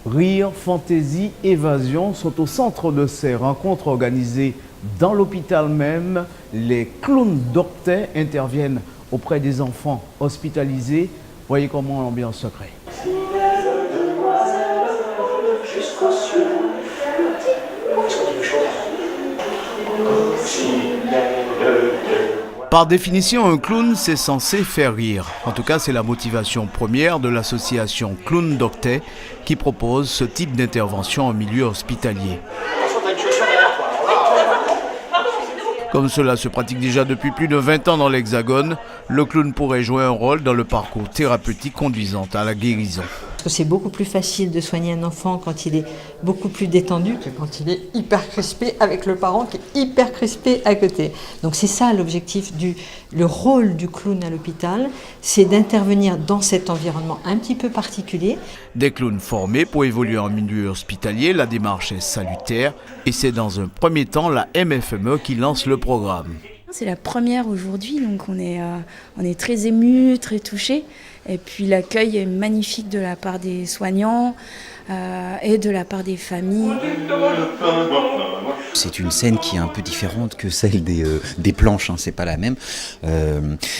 Rire, fantaisie, évasion sont au centre de ces rencontres organisées dans l'hôpital même. Les clowns d'Octet interviennent auprès des enfants hospitalisés. Voyez comment l'ambiance se crée. Par définition, un clown, c'est censé faire rire. En tout cas, c'est la motivation première de l'association Clowns d'Octet qui propose ce type d'intervention en milieu hospitalier. Comme cela se pratique déjà depuis plus de 20 ans dans l'Hexagone, le clown pourrait jouer un rôle dans le parcours thérapeutique conduisant à la guérison. C'est beaucoup plus facile de soigner un enfant quand il est beaucoup plus détendu que quand il est hyper crispé avec le parent qui est hyper crispé à côté. Donc c'est ça l'objectif, le rôle du clown à l'hôpital, c'est d'intervenir dans cet environnement un petit peu particulier. Des clowns formés pour évoluer en milieu hospitalier, la démarche est salutaire et c'est dans un premier temps la MFME qui lance le programme. C'est la première aujourd'hui, donc on est très émus, très touchés. Et puis l'accueil est magnifique de la part des soignants et de la part des familles. C'est une scène qui est un peu différente que celle des planches, hein, c'est pas la même.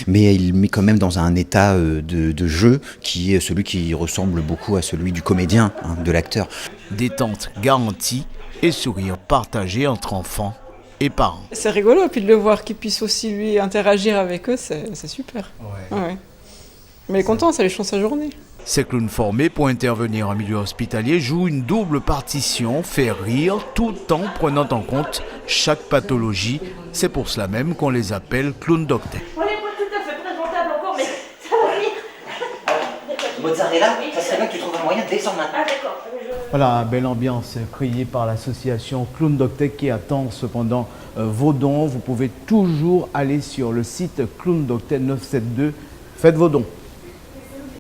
Mais il met quand même dans un état de jeu qui est celui qui ressemble beaucoup à celui du comédien, hein, de l'acteur. Détente garantie et sourire partagé entre enfants et parents. C'est rigolo, et puis de le voir qu'il puisse aussi lui interagir avec eux, c'est super. Ouais. Ouais. Mais il est content, ça lui change sa journée. Ces clowns formés pour intervenir en milieu hospitalier jouent une double partition, faire rire tout en prenant en compte chaque pathologie. C'est pour cela même qu'on les appelle clowns d'Octet. On n'est pas tout à fait présentable encore, mais ça va venir. Mozzarella, ça serait bien que tu trouves un moyen de descendre maintenant. Ah d'accord. Voilà, belle ambiance créée par l'association Clowns d'Octet qui attend cependant vos dons. Vous pouvez toujours aller sur le site Clowns d'Octet 972. Faites vos dons.